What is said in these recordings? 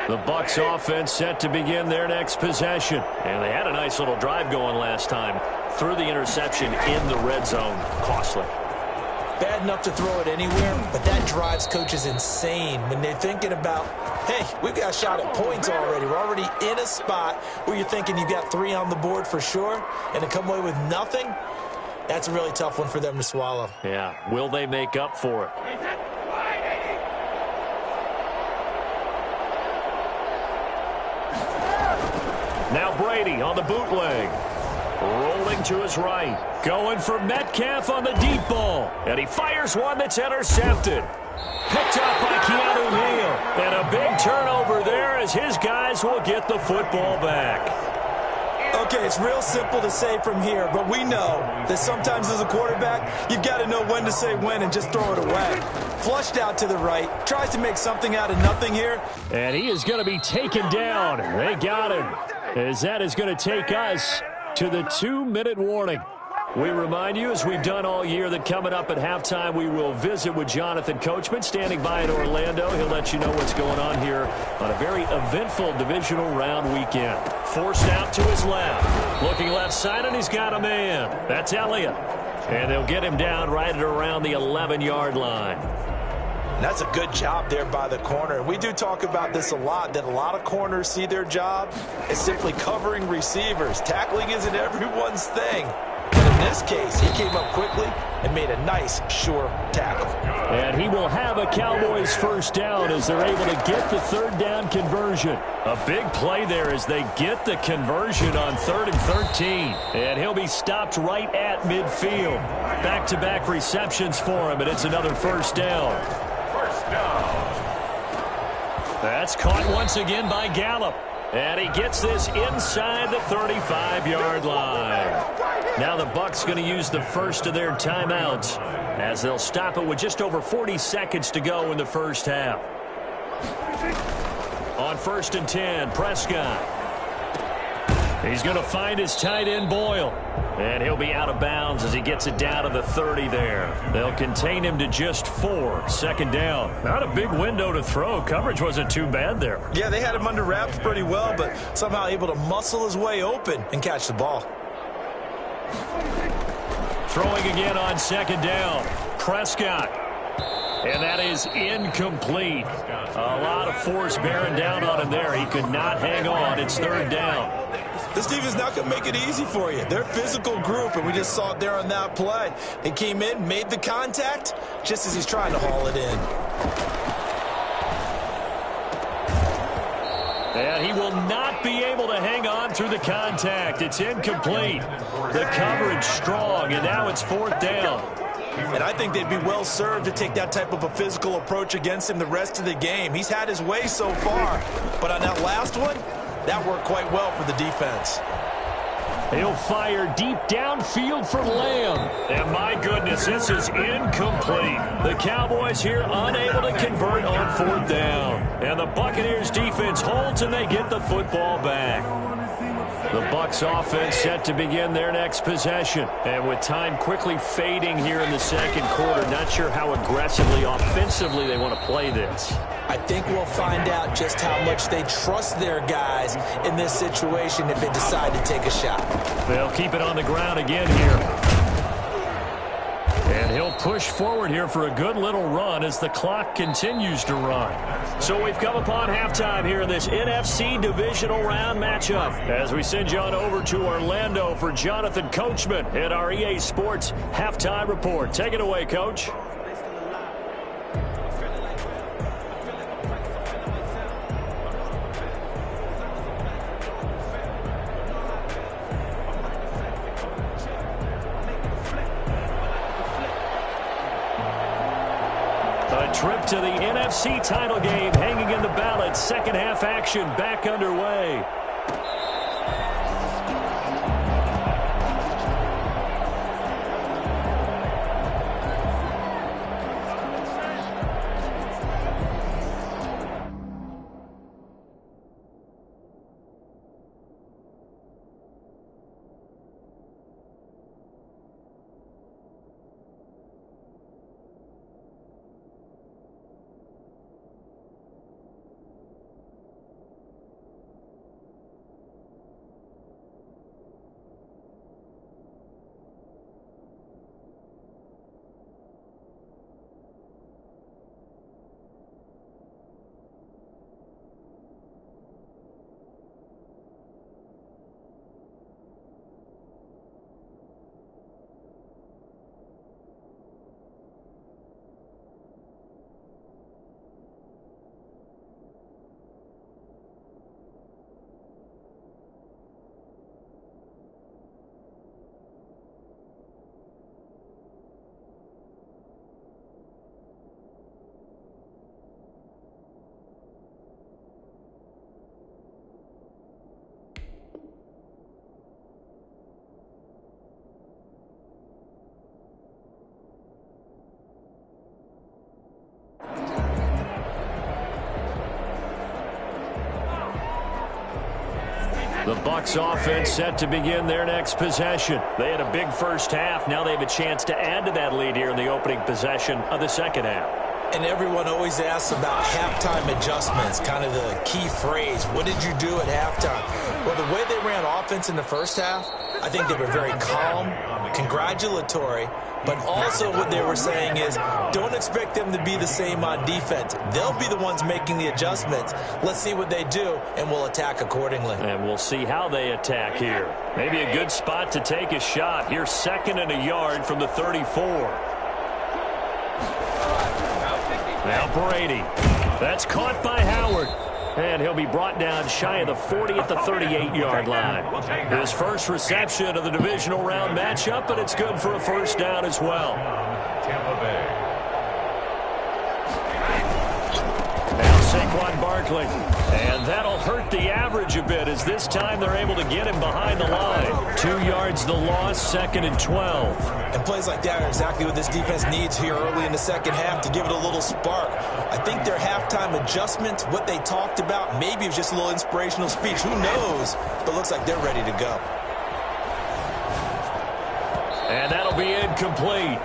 The Bucs offense set to begin their next possession. And they had a nice little drive going last time. Threw the interception in the red zone. Costly. Bad enough to throw it anywhere, but that drives coaches insane when they're thinking about, hey, we've got a shot at points already. We're already in a spot where you're thinking you got 3 on the board for sure, and to come away with nothing, that's a really tough one for them to swallow. Yeah, will they make up for it? Now Brady on the bootleg. Rolling to his right. Going for Metcalf on the deep ball. And he fires one that's intercepted. Picked up by Keanu Neal. And a big turnover there as his guys will get the football back. Okay, it's real simple to say from here, but we know that sometimes as a quarterback, you've got to know when to say when and just throw it away. Flushed out to the right, tries to make something out of nothing here. And he is going to be taken down. They got him. As that is going to take us to the 2-minute warning. We remind you, as we've done all year, that coming up at halftime, we will visit with Jonathan Coachman, standing by in Orlando. He'll let you know what's going on here on a very eventful divisional round weekend. Forced out to his left. Looking left side, and he's got a man. That's Elliott. And they'll get him down right at around the 11-yard line. And that's a good job there by the corner. We do talk about this a lot, that a lot of corners see their job as simply covering receivers. Tackling isn't everyone's thing. But in this case, he came up quickly and made a nice, sure tackle. And he will have a Cowboys first down as they're able to get the third down conversion. A big play there as they get the conversion on 3rd and 13. And he'll be stopped right at midfield. Back-to-back receptions for him, and it's another first down. That's caught once again by Gallup. And he gets this inside the 35-yard line. Now the Bucs going to use the first of their timeouts as they'll stop it with just over 40 seconds to go in the first half. On 1st and 10, Prescott. He's going to find his tight end, Boyle. And he'll be out of bounds as he gets it down to the 30 there. They'll contain him to just 4. Second down. Not a big window to throw. Coverage wasn't too bad there. Yeah, they had him under wraps pretty well, but somehow able to muscle his way open and catch the ball. Throwing again on second down. Prescott. And that is incomplete. A lot of force bearing down on him there. He could not hang on. It's 3rd down. This team is not going to make it easy for you. They're a physical group, and we just saw it there on that play. They came in, made the contact, just as he's trying to haul it in. And he will not be able to hang on through the contact. It's incomplete. The coverage strong, and now it's 4th down. And I think they'd be well served to take that type of a physical approach against him the rest of the game. He's had his way so far, but on that last one, that worked quite well for the defense. He'll fire deep downfield for Lamb. And my goodness, this is incomplete. The Cowboys here unable to convert on 4th down. And the Buccaneers defense holds and they get the football back. The Bucs offense set to begin their next possession. And with time quickly fading here in the second quarter, not sure how aggressively, offensively they want to play this. I think we'll find out just how much they trust their guys in this situation if they decide to take a shot. They'll keep it on the ground again here. And he'll push forward here for a good little run as the clock continues to run. So we've come upon halftime here in this NFC divisional round matchup. As we send you on over to Orlando for Jonathan Coachman at our EA Sports Halftime Report. Take it away, Coach. Trip to the NFC title game hanging in the balance. Second half action back underway. The Bucs offense set to begin their next possession. They had a big first half. Now they have a chance to add to that lead here in the opening possession of the second half. And everyone always asks about halftime adjustments, kind of the key phrase. What did you do at halftime? Well, the way they ran offense in the first half, I think they were very calm, congratulatory, but also what they were saying is don't expect them to be the same on defense. They'll be the ones making the adjustments. Let's see what they do, and we'll attack accordingly. And we'll see how they attack here. Maybe a good spot to take a shot. Here's 2nd and a yard from the 34. Now Brady. That's caught by Howard. And he'll be brought down shy of the 40 at the 38-yard line. His first reception of the divisional round matchup, and it's good for a first down as well. Now Saquon Barkley. And that'll hurt the average a bit as this time they're able to get him behind the line. 2 yards the loss, 2nd and 12. And plays like that are exactly what this defense needs here early in the second half to give it a little spark. I think their halftime adjustments, what they talked about, maybe it was just a little inspirational speech. Who knows? But looks like they're ready to go. And that'll be incomplete.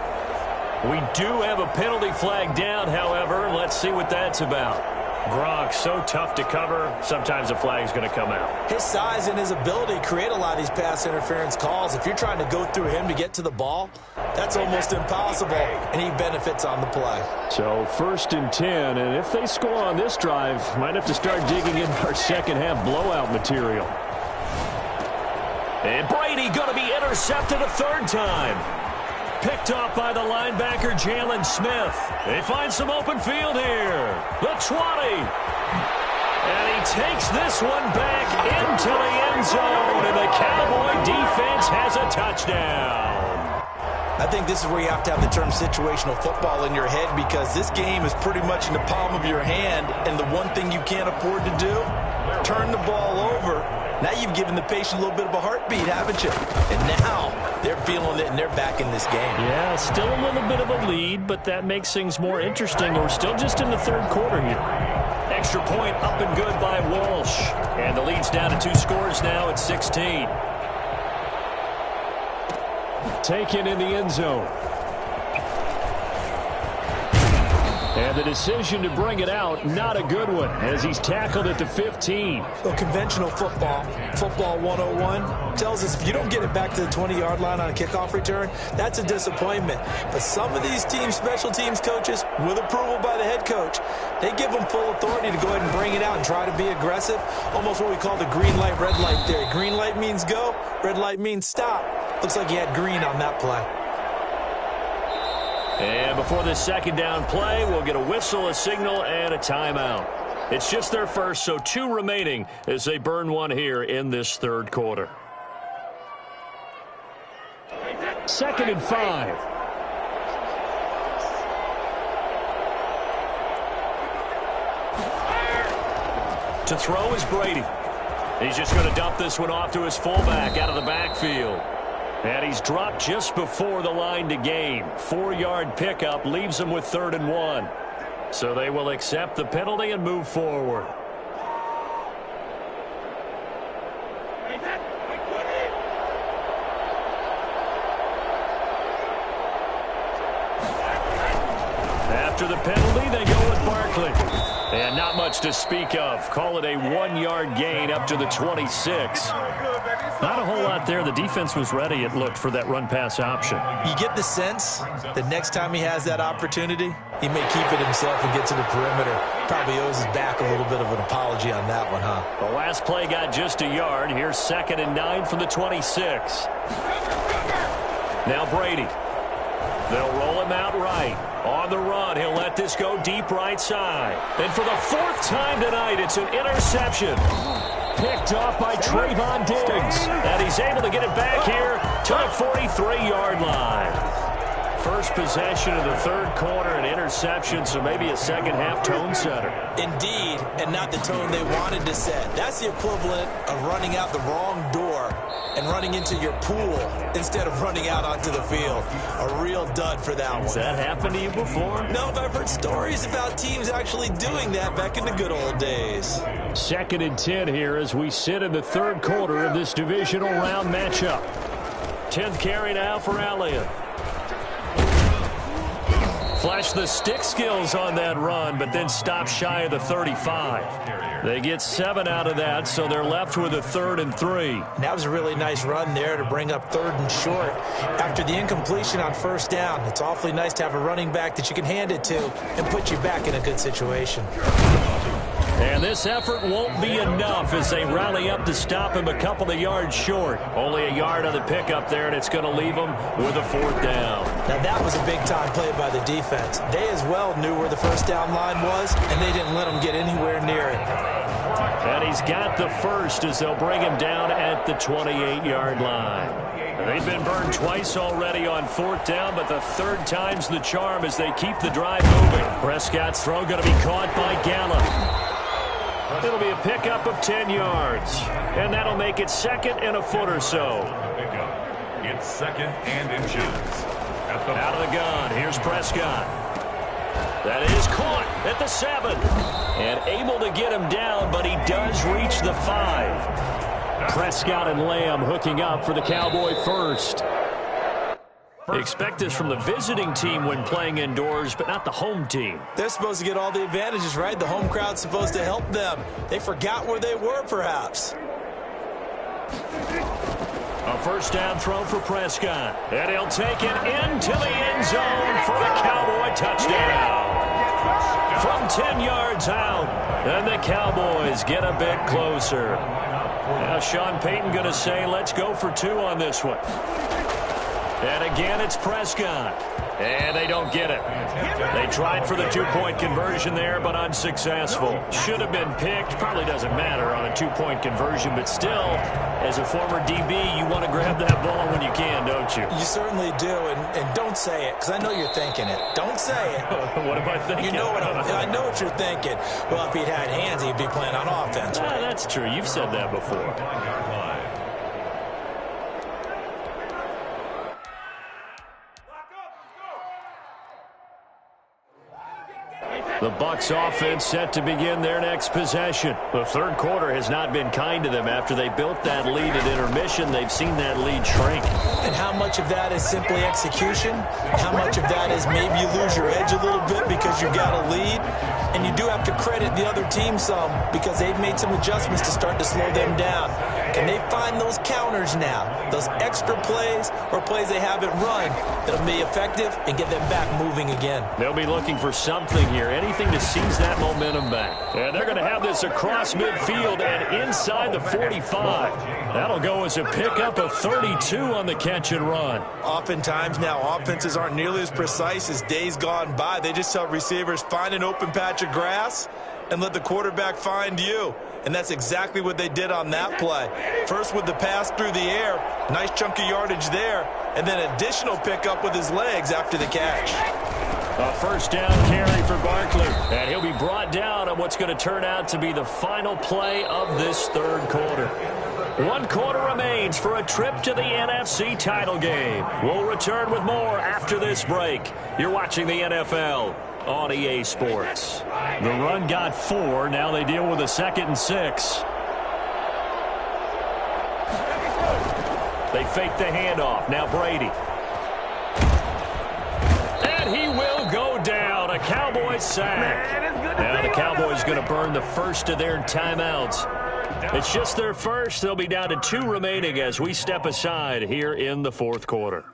We do have a penalty flag down, however. Let's see what that's about. Gronk, so tough to cover. Sometimes a flag is going to come out. His size and his ability create a lot of these pass interference calls. If you're trying to go through him to get to the ball, that's almost impossible, and he benefits on the play. So 1st and 10, and if they score on this drive, might have to start digging in our second half blowout material. And Brady going to be intercepted a 3rd time. Picked off by the linebacker, Jalen Smith. They find some open field here. The 20. And he takes this one back into the end zone, and the Cowboy defense has a touchdown. I think this is where you have to have the term situational football in your head because this game is pretty much in the palm of your hand, and the one thing you can't afford to do, turn the ball over. Now you've given the patient a little bit of a heartbeat, haven't you? And now they're feeling it, and they're back in this game. Yeah, still a little bit of a lead, but that makes things more interesting. We're still just in the 3rd quarter here. Extra point up and good by Walsh. And the lead's down to 2 scores now at 16. Taken in the end zone. And the decision to bring it out, not a good one, as he's tackled at the 15. So conventional football, football 101, tells us if you don't get it back to the 20-yard line on a kickoff return, that's a disappointment. But some of these teams, special teams coaches, with approval by the head coach, they give them full authority to go ahead and bring it out and try to be aggressive. Almost what we call the green light, red light theory. Green light means go, red light means stop. Looks like he had green on that play. And before this second down play, we'll get a whistle, a signal, and a timeout. It's just their first, so 2 remaining as they burn one here in this 3rd quarter. 2nd and 5. To throw is Brady. He's just going to dump this one off to his fullback out of the backfield. And he's dropped just before the line to gain. 4-yard pickup leaves him with 3rd and 1. So they will accept the penalty and move forward. After the penalty, they go with Barkley. And not much to speak of. Call it a 1-yard gain up to the 26. Not a whole lot there. The defense was ready, it looked, for that run-pass option. You get the sense that next time he has that opportunity, he may keep it himself and get to the perimeter. Probably owes his back a little bit of an apology on that one, huh? The last play got just a yard. Here's 2nd and 9 from the 26. Now Brady. They'll roll him out right. On the run, he'll let this go deep right side. And for the 4th time tonight, it's an interception. Picked off by Trayvon Diggs. And he's able to get it back here to the 43-yard line. First possession of the 3rd quarter, an interception, so maybe a second-half tone setter. Indeed, and not the tone they wanted to set. That's the equivalent of running out the wrong door car and running into your pool instead of running out onto the field. A real dud for that one. Has that happened to you before? No, but I've heard stories about teams actually doing that back in the good old days. 2nd and 10 here as we sit in the third quarter of this divisional round matchup. 10th carry now for Elliott. Flash the stick skills on that run, but then stop shy of the 35. They get 7 out of that, so they're left with a 3rd and 3. That was a really nice run there to bring up 3rd and short. After the incompletion on 1st down, it's awfully nice to have a running back that you can hand it to and put you back in a good situation. And this effort won't be enough as they rally up to stop him a couple of yards short. Only a yard on the pickup there, and it's going to leave him with a 4th down. Now that was a big-time play by the defense. They as well knew where the 1st down line was, and they didn't let him get anywhere near it. And he's got the 1st as they'll bring him down at the 28-yard line. They've been burned twice already on 4th down, but the 3rd time's the charm as they keep the drive moving. Prescott's throw going to be caught by Gallup. It'll be a pickup of 10 yards, and that'll make it 2nd and a foot or so. It's 2nd and inches. Out of the gun, here's Prescott. That is caught at the 7. And able to get him down, but he does reach the 5. Prescott and Lamb hooking up for the Cowboy 1st. Expect this from the visiting team when playing indoors, but not the home team. They're supposed to get all the advantages, right? The home crowd's supposed to help them. They forgot where they were, perhaps. A 1st down throw for Prescott. And he'll take it into the end zone for the Cowboy touchdown. From 10 yards out, and the Cowboys get a bit closer. Now Sean Payton going to say, let's go for 2 on this one. And again, it's Prescott. And they don't get it. They tried for the 2-point conversion there, but unsuccessful. Should have been picked. Probably doesn't matter on a 2-point conversion, but still, as a former DB, you want to grab that ball when you can, don't you? You certainly do, and don't say it, because I know you're thinking it. Don't say it. What am I thinking? You know I know what you're thinking. Well, if he'd had hands, he'd be playing on offense. Right? That's true. You've said that before. The Bucs offense set to begin their next possession. The third quarter has not been kind to them. After they built that lead at intermission, they've seen that lead shrink. And how much of that is simply execution? How much of that is maybe you lose your edge a little bit because you got a lead? And you do have to credit the other team some because they've made some adjustments to start to slow them down. Can they find those counters now, those extra plays or plays they haven't run that'll be effective and get them back moving again? They'll be looking for something here, anything to seize that momentum back. And they're going to have this across midfield and inside the 45. That'll go as a pickup of 32 on the catch and run. Oftentimes now offenses aren't nearly as precise as days gone by. They just tell receivers, find an open patch of grass and let the quarterback find you. And that's exactly what they did on that play. First with the pass through the air, nice chunk of yardage there, and then additional pickup with his legs after the catch. A first down carry for Barkley, and he'll be brought down on what's going to turn out to be the final play of this third quarter. 1 quarter remains for a trip to the NFC title game. We'll return with more after this break. You're watching the NFL on EA Sports. The run got 4. Now they deal with a 2nd and 6. They fake the handoff. Now Brady. And he will go down. A Cowboys sack. Now the Cowboys going to burn the first of their timeouts. It's just their first. They'll be down to 2 remaining as we step aside here in the fourth quarter.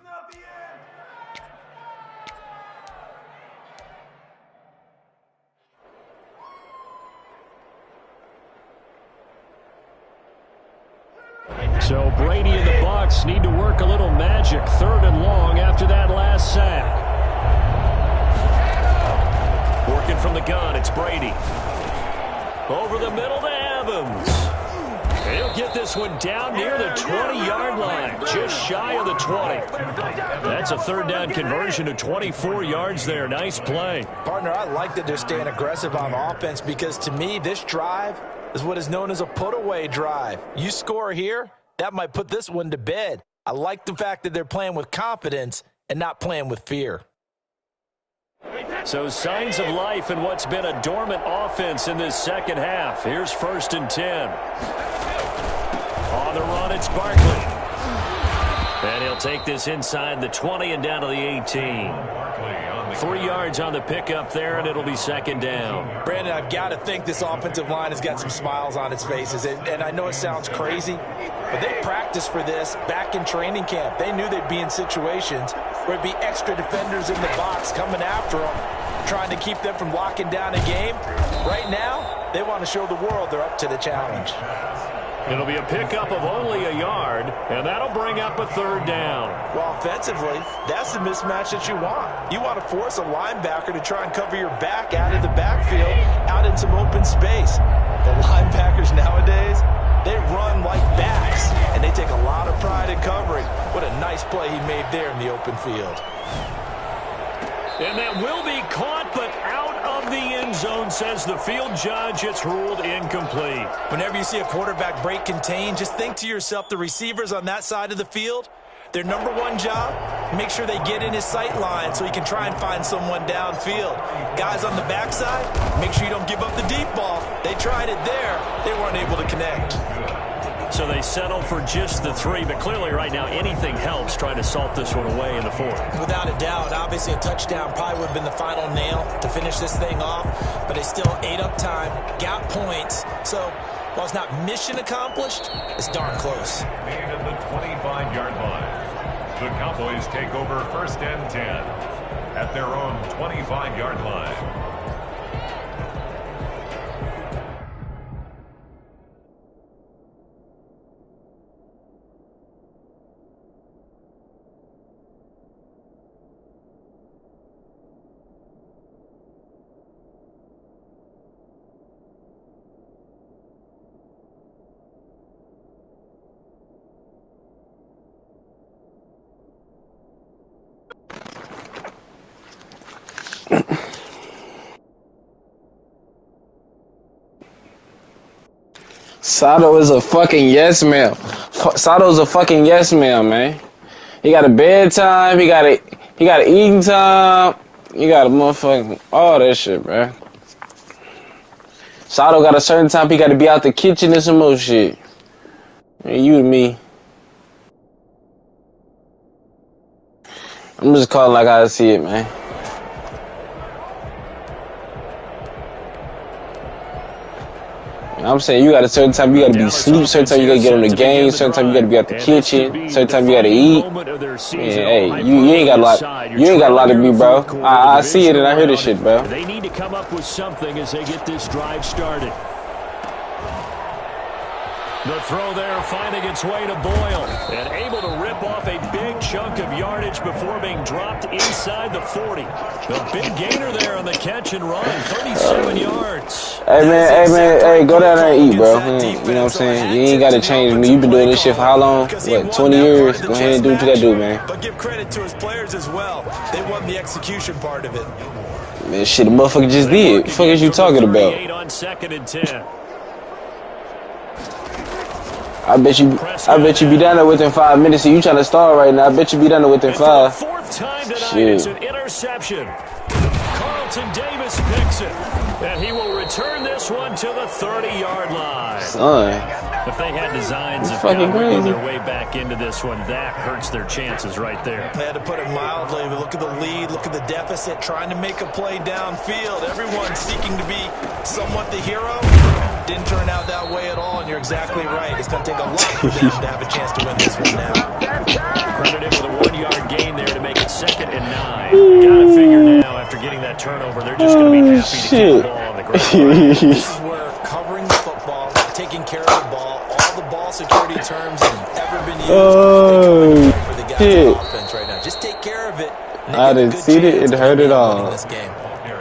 So Brady and the Bucs need to work a little magic. 3rd and long after that last sack. Working from the gun, it's Brady. Over the middle to Evans. He'll get this one down near the 20-yard line, just shy of the 20. That's a 3rd down conversion to 24 yards there. Nice play. Partner, I like that they're staying aggressive on offense because to me, this drive is what is known as a put-away drive. You score here, that might put this one to bed. I like the fact that they're playing with confidence and not playing with fear. So signs of life in what's been a dormant offense in this second half. Here's 1st and 10. On the run, it's Barkley. And he'll take this inside the 20 and down to the 18. 3 yards on the pickup there, and it'll be 2nd down. Brandon, I've got to think this offensive line has got some smiles on its faces. And I know it sounds crazy, but they practiced for this back in training camp. They knew they'd be in situations where it'd be extra defenders in the box coming after them, trying to keep them from locking down a game. Right now, they want to show the world they're up to the challenge. It'll be a pickup of only a yard, and that'll bring up a 3rd down. Well, offensively, that's the mismatch that you want. You want to force a linebacker to try and cover your back out of the backfield, out in some open space. The linebackers nowadays, they run like backs, and they take a lot of pride in covering. What a nice play he made there in the open field. And that will be caught, but out of the end zone, says the field judge. It's ruled incomplete. Whenever you see a quarterback break contain, just think to yourself, the receivers on that side of the field, their number one job, make sure they get in his sight line so he can try and find someone downfield. Guys on the backside, make sure you don't give up the deep ball. They tried it there. They weren't able to connect. So they settle for just the 3, but clearly right now anything helps trying to salt this one away in the 4th. Without a doubt, obviously a touchdown probably would have been the final nail to finish this thing off, but they still ate up time, got points. So while it's not mission accomplished, it's darn close. Made at the 25-yard line. The Cowboys take over 1st and 10 at their own 25-yard line. Sato is a fucking yes man. Sato's a fucking yes man, man. He got a bedtime. He got a eating time. He got a motherfucking all that shit, bro. Sato got a certain time he got to be out the kitchen and some more shit. Man, you and me. I'm just calling like I see it, man. I'm saying you got a certain time you got to be asleep, certain time you got to get on the game, certain time you got to be at the kitchen, certain time you got to eat. Yeah, hey, you ain't got a lot. You ain't got a lot to be, bro. I see it and I hear this shit, bro. They need to come up with something as they get this drive started. The throw there finding its way to Boyle and able to rip off a big chunk of yardage before being dropped inside the 40. The big gainer there on the catch and run, 37 yards. Hey man, go down there and eat, bro. You know what I'm saying? You ain't got to change me. You've been doing this shit for how long? What, 20 years? Go ahead and do what you got to do, man. But give credit to his players as well. They won the execution part of it. Man, shit, the motherfucker just did. What the fuck is you talking about? On 2nd and 10. I bet you be down there within 5 minutes. So you trying to start right now? I bet you be down there within 5. 4th time tonight, it's an interception. Carlton Davis picks it, and he will return this one to the 30-yard line. Son, if they had designs of fucking crazy their way back into this one, that hurts their chances right there. They had to put it mildly, but look at the lead, look at the deficit, trying to make a play downfield. Everyone seeking to be somewhat the hero. Didn't turn out that way at all, and you're exactly right. It's going to take a lot for them to have a chance to win this one now. Credit him with a 1-yard gain there to make it 2nd and 9. Got to figure now, after getting that turnover, they're just going to be happy to keep the ball on the ground. This is where covering the football, taking care of the ball, all the ball security terms have ever been used. For the guys on offense right now. Just take care of it. I didn't see it. It hurt it all.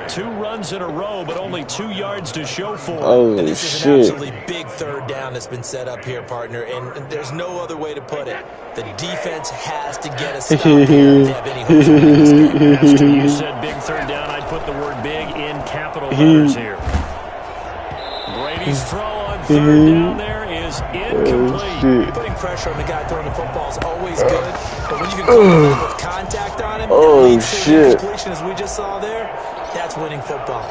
2 runs in a row, but only 2 yards to show for. Oh, and this shit. is an absolutely big 3rd down that's been set up here, partner, and there's no other way to put it. The defense has to get a stop here to have any hope to win this game. After you said big 3rd down, I'd put the word big in capital letters here. Brady's throw on 3rd down there is incomplete. Putting pressure on the guy throwing the football is always good, but when you can come with contact on him, oh shit! Completion as we just saw there, that's winning football.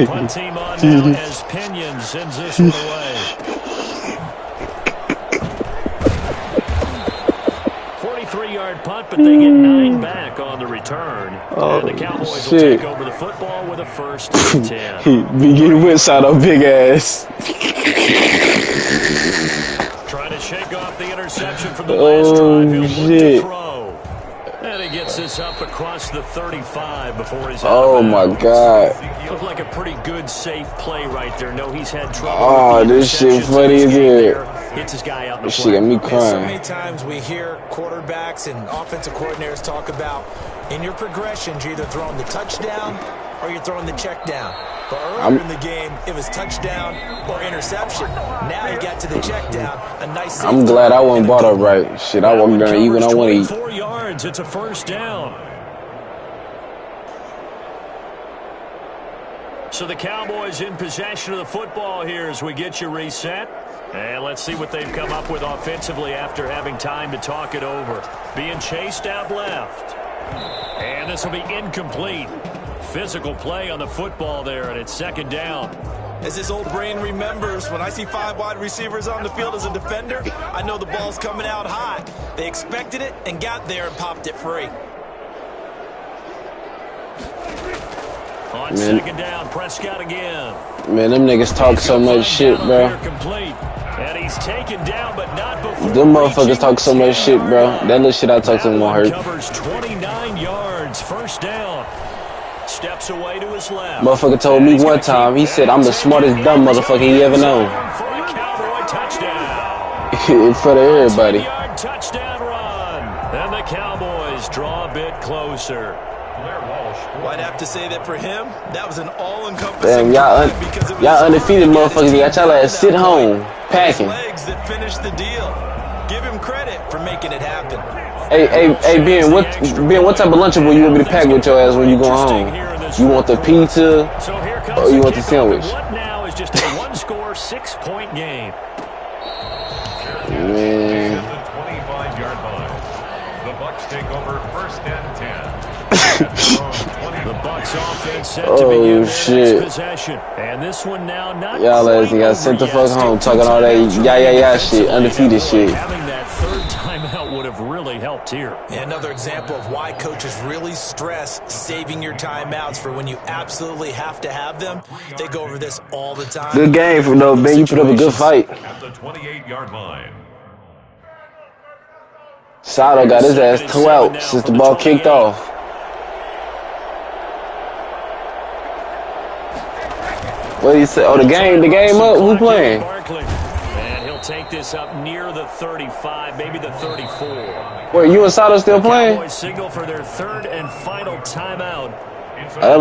Punt team on now as Pinion sends this one away. 43-yard punt, but they get 9 back on the return. Oh, and the Cowboys shit. will take over the football with a 1st and 10. Be getting whipside on big ass. Trying to shake off the interception from the last drive. He'll look to throw. And he gets this up across the 35 before he's out. Oh my god. Looked like a pretty good, safe play right there. No, he's had trouble. Oh, this shit funny as hell. Hits his guy out in the This shit got me So crying. many times we hear quarterbacks and offensive coordinators talk about in your progressions, you're either throwing the touchdown or you're throwing the check down. But earlier in the game, it was touchdown or interception. Now you got to the check down. A nice. I'm glad I wasn't brought up right. Shit, I wasn't gonna even I want to eat. 4 yards. It's a 1st down. So the Cowboys in possession of the football here as we get you reset. And let's see what they've come up with offensively after having time to talk it over. Being chased out left. And this will be incomplete. Physical play on the football there, and it's 2nd down. As his old brain remembers, when I see 5 wide receivers on the field as a defender, I know the ball's coming out high. They expected it and got there and popped it free. On 2nd down, Prescott again. Man, them niggas talk so much shit, bro. Complete. And he's taken down, but not before. Them motherfuckers talk so much shit, bro. That little shit I talk to them won't hurt. Covers 29 yards, 1st down. Steps away to his left. Motherfucker told me one time, he said, I'm the smartest dumb motherfucker he ever known. For a Cowboy touchdown. In front of everybody. 7-yard touchdown run. And the Cowboys draw a bit closer. Well, I'd have to say that for him, that was an all-encompassing. Damn, y'all undefeated motherfuckers. Got y'all ass sit home, packing. Legs that finished the deal. Give him credit for making it happen. Hey, Ben, what type of Lunchable you want me to pack with your ass when you go home? You want the pizza or you want the sandwich? What now is just a 1-score, 6-point game. Man. The 25-yard line. The Bucs take over 1st and 10. The Bucs offense set to begin their next possession. And this one now not y'all ass got sent the fuck home talking all that yeah shit, undefeated shit. Having that 3rd timeout would have really helped here. Yeah, another example of why coaches really stress saving your timeouts for when you absolutely have to have them. They go over this all the time. Good game for though, Ben. You put up a good fight. At the 28-yard line. Sato got his ass 2 out since the ball kicked off. What do you say? Oh, the game up. Who playing? And he'll take this up near the 35, maybe the 34. Wait, you and Sato still playing? Cowboys signal for their 3rd and final timeout. That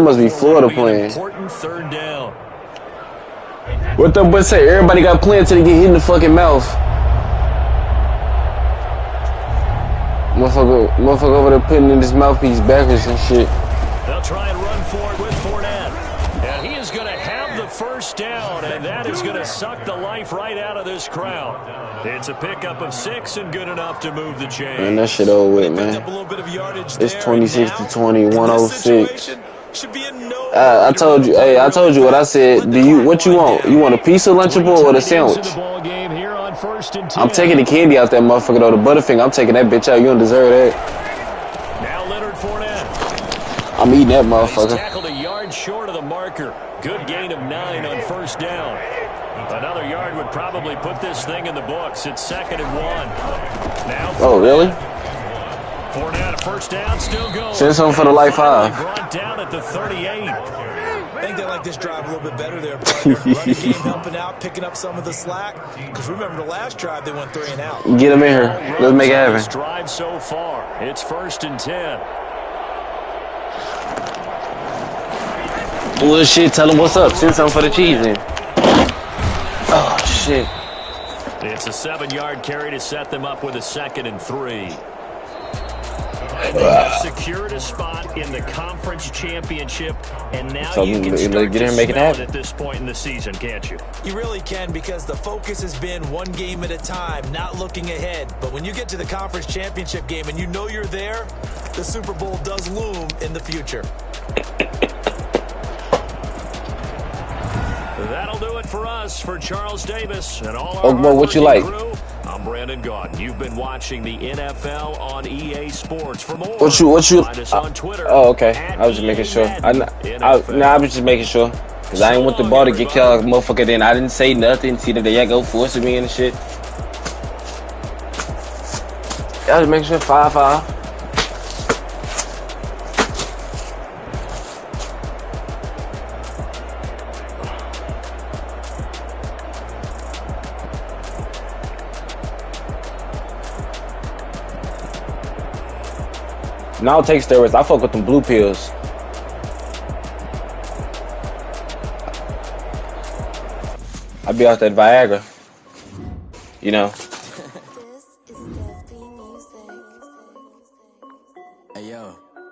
must be Florida playing. Important 3rd down. What the boy say? Everybody got playing till they get hit in the fucking mouth. Motherfucker over there putting in his mouthpiece backwards and shit. They'll try and run for it with Fournette. And he is going to have the 1st down, and that is going to suck the life right out of this crowd. It's a pickup of 6 and good enough to move the chain. Man, that shit over with, man. It's 26-20, 106. I told you what I said. What you want? You want a piece of Lunchable or the sandwich? I'm taking the candy out that motherfucker though. The Butterfinger, I'm taking that bitch out. You don't deserve that. Now Leonard Fournette. I'm eating that motherfucker. He's tackled a yard short of the marker. Good gain of 9 on 1st down. Another yard would probably put this thing in the books. It's 2nd and 1. Now oh, really? Fournette, a 1st down, still going. Send something for the life high. Brought down at the 38. I think they like this drive a little bit better there, partner. Running game helping out, picking up some of the slack. Because remember, the last drive, they went 3 and out. Get them in here. Let's make it happen. This drive so far, it's 1st and 10. Well, shit, tell them what's up. Send something for the cheese then. Oh, shit. It's a 7-yard carry to set them up with a 2nd and 3. And they have secured a spot in the conference championship, and now So you can start get to him, make it smell it happen. at this point in the season, can't you? You really can, because the focus has been one game at a time, not looking ahead. But when you get to the conference championship game and you know you're there, the Super Bowl does loom in the future. That'll do it for us, for Charles Davis and all our Ogbo, what you like? crew. I'm Brandon Gaudin. You've been watching the NFL on EA Sports. For more, What you? find us on Twitter. Oh, okay. I was just making sure. I was just making sure. Because I ain't want the ball to get killed, motherfucker. Then I didn't say nothing. See that they go forcing me and shit. I was making sure 5-5. Now I'll take steroids. I fuck with them blue pills. I be off that Viagra. You know. This is Desby Music. Hey yo.